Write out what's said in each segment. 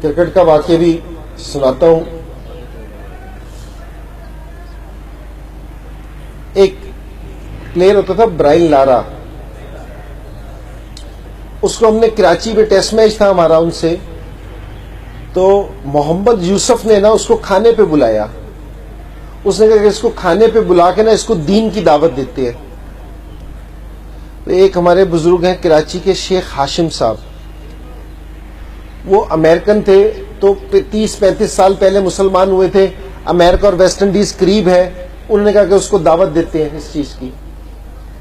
Cricket کا واقعہ بھی سناتا ہوں. ایک پلیئر ہوتا تھا برائن لارا, اس کو ہم نے کراچی میں ٹیسٹ میچ تھا ہمارا ان سے, تو محمد یوسف نے نا اس کو کھانے پہ بلایا. اس نے کہا کہ اس کو کھانے پہ بلا کے نا اس کو دین کی دعوت دیتے ہیں. تو ایک ہمارے بزرگ ہیں کراچی کے, شیخ ہاشم صاحب, وہ امریکن تھے, تو 30-35 سال پہلے مسلمان ہوئے تھے. امریکہ اور ویسٹ انڈیز قریب ہے. انہوں نے کہا کہ اس کو دعوت دیتے ہیں اس چیز کی.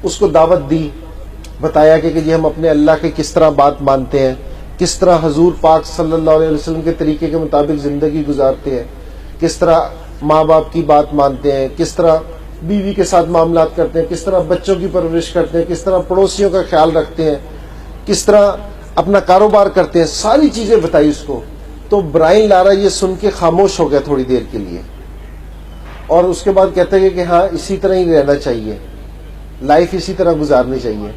اس کو دعوت دی, بتایا کہ جی ہم اپنے اللہ کے کس طرح بات مانتے ہیں, کس طرح حضور پاک صلی اللہ علیہ وسلم کے طریقے کے مطابق زندگی گزارتے ہیں, کس طرح ماں باپ کی بات مانتے ہیں, کس طرح بیوی کے ساتھ معاملات کرتے ہیں, کس طرح بچوں کی پرورش کرتے ہیں, کس طرح پڑوسیوں کا خیال رکھتے ہیں, کس طرح اپنا کاروبار کرتے ہیں. ساری چیزیں بتائی اس کو. تو برائن لارا یہ سن کے خاموش ہو گیا تھوڑی دیر کے لیے, اور اس کے بعد کہتا ہے کہ ہاں اسی طرح ہی رہنا چاہیے, لائف اسی طرح گزارنی چاہیے.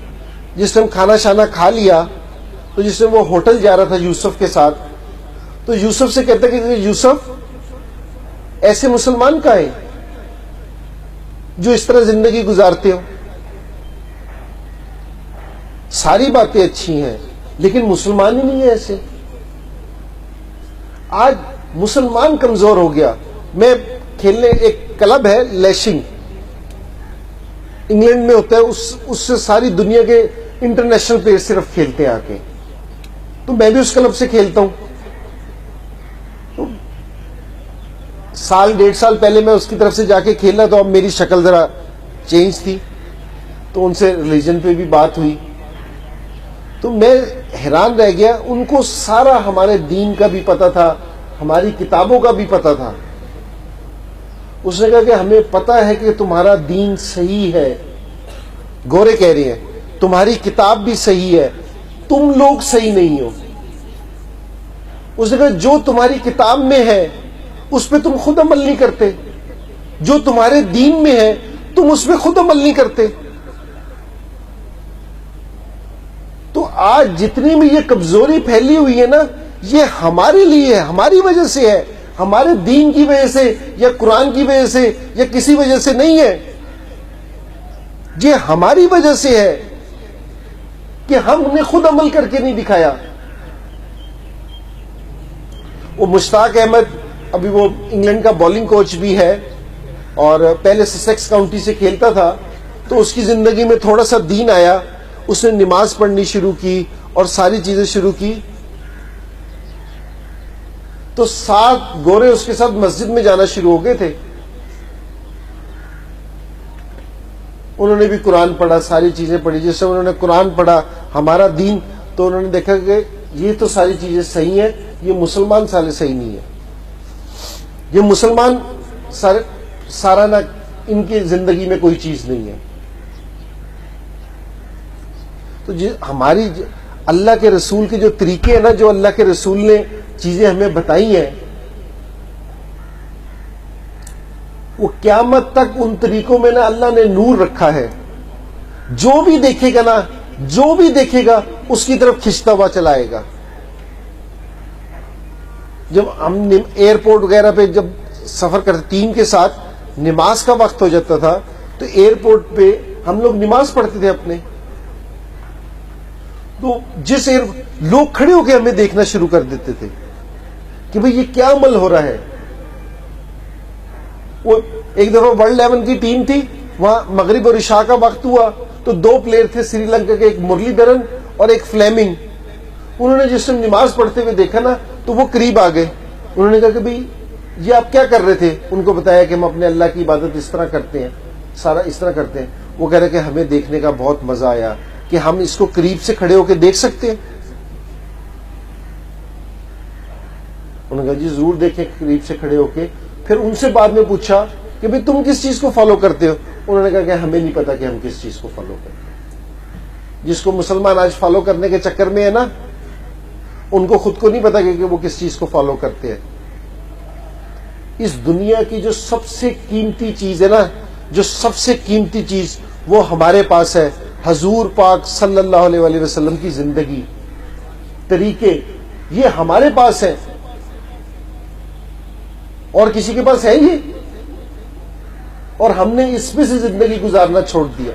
جس ٹائم کھانا شانا کھا لیا, تو جس ٹائم وہ ہوٹل جا رہا تھا یوسف کے ساتھ, تو یوسف سے کہتا ہے کہ یوسف ایسے مسلمان کا ہے جو اس طرح زندگی گزارتے ہو. ساری باتیں اچھی ہیں لیکن مسلمان ہی نہیں ہے ایسے. آج مسلمان کمزور ہو گیا. میں کھیلنے, ایک کلب ہے لیشنگ, انگلینڈ میں ہوتا ہے, اس سے ساری دنیا کے انٹرنیشنل پلیئر صرف کھیلتے ہیں آ کے. تو میں بھی اس کلب سے کھیلتا ہوں. تو 1.5 سال پہلے میں اس کی طرف سے جا کے کھیلنا, تو اب میری شکل ذرا چینج تھی, تو ان سے ریلیجن پہ بھی بات ہوئی. تو میں حیران رہ گیا. ان کو سارا ہمارے دین کا بھی پتا تھا, ہماری کتابوں کا بھی پتا تھا. اس نے کہا کہ ہمیں پتا ہے کہ تمہارا دین صحیح ہے. گورے کہہ رہے ہیں تمہاری کتاب بھی صحیح ہے, تم لوگ صحیح نہیں ہو. اس نے کہا جو تمہاری کتاب میں ہے اس پہ تم خود عمل نہیں کرتے, جو تمہارے دین میں ہے تم اس پہ خود عمل نہیں کرتے. تو آج جتنی بھی یہ کمزوری پھیلی ہوئی ہے نا, یہ ہمارے لیے ہے, ہماری وجہ سے ہے, ہمارے دین کی وجہ سے یا قرآن کی وجہ سے یا کسی وجہ سے نہیں ہے. یہ ہماری وجہ سے ہے کہ ہم نے خود عمل کر کے نہیں دکھایا. وہ مشتاق احمد, ابھی وہ انگلینڈ کا بالنگ کوچ بھی ہے اور پہلے سسیکس کاؤنٹی سے کھیلتا تھا. تو اس کی زندگی میں تھوڑا سا دین آیا, اس نے نماز پڑھنی شروع کی اور ساری چیزیں شروع کی. تو 7 گورے اس کے ساتھ مسجد میں جانا شروع ہو گئے تھے. انہوں نے بھی قرآن پڑھا, ساری چیزیں پڑھی. جس سے انہوں نے قرآن پڑھا ہمارا دین, تو انہوں نے دیکھا کہ یہ تو ساری چیزیں صحیح ہیں, یہ مسلمان سارے صحیح نہیں ہیں. یہ مسلمان سارا نہ, ان کی زندگی میں کوئی چیز نہیں ہے. تو ہماری اللہ کے رسول کے جو طریقے ہیں نا, جو اللہ کے رسول نے چیزیں ہمیں بتائی ہیں, وہ قیامت تک ان طریقوں میں نا اللہ نے نور رکھا ہے. جو بھی دیکھے گا نا, جو بھی دیکھے گا اس کی طرف کھنچتا ہوا چلائے گا. جب ہم ایئرپورٹ وغیرہ پہ جب سفر کرتے ٹیم کے ساتھ, نماز کا وقت ہو جاتا تھا, تو ایئرپورٹ پہ ہم لوگ نماز پڑھتے تھے اپنے. تو لوگ کھڑے ہو کے ہمیں دیکھنا شروع کر دیتے تھے کہ بھئی یہ کیا عمل ہو رہا ہے. وہ ایک دفعہ ورلڈ 11 کی ٹیم تھی, وہاں مغرب اور عشاء کا وقت ہوا, تو 2 پلیئر تھے سری لنکا کے, ایک مرلی دھرن اور ایک فلیمنگ. انہوں نے جس ٹائم نماز پڑھتے ہوئے دیکھا نا, تو وہ قریب آ گئے. انہوں نے کہا کہ بھئی یہ آپ کیا کر رہے تھے؟ ان کو بتایا کہ ہم اپنے اللہ کی عبادت اس طرح کرتے ہیں, سارا اس طرح کرتے ہیں. وہ کہہ رہے کہ ہمیں دیکھنے کا بہت مزہ آیا کہ ہم اس کو قریب سے کھڑے ہو کے دیکھ سکتے ہیں. انہوں نے کہا جی ضرور دیکھیں قریب سے کھڑے ہو کے. پھر ان سے بعد میں پوچھا کہ بھئی تم کس چیز کو فالو کرتے ہو؟ انہوں نے کہا کہ ہمیں نہیں پتا کہ ہم کس چیز کو فالو کرتے ہیں. جس کو مسلمان آج فالو کرنے کے چکر میں ہے نا, ان کو خود کو نہیں پتا کہ وہ کس چیز کو فالو کرتے ہیں. اس دنیا کی جو سب سے قیمتی چیز ہے نا, جو سب سے قیمتی چیز وہ ہمارے پاس ہے, حضور پاک صلی اللہ علیہ وسلم کی زندگی, طریقے, یہ ہمارے پاس ہے. اور کسی کے پاس ہے یہ؟ اور ہم نے اس میں سے زندگی گزارنا چھوڑ دیا.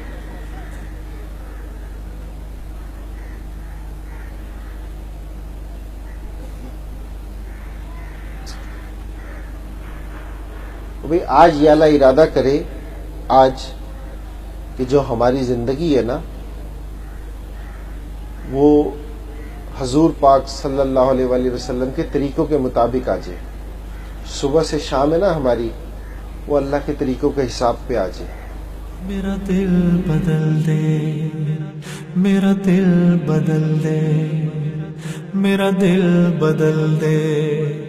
بھئی آج یا اللہ ارادہ کرے آج کہ جو ہماری زندگی ہے نا وہ حضور پاک صلی اللہ علیہ وآلہ وسلم کے طریقوں کے مطابق آ جائے. صبح سے شام ہے نا ہماری وہ اللہ کے طریقوں کے حساب پہ آ جائے. میرا دل بدل دے، میرا دل بدل دے، میرا دل بدل دے.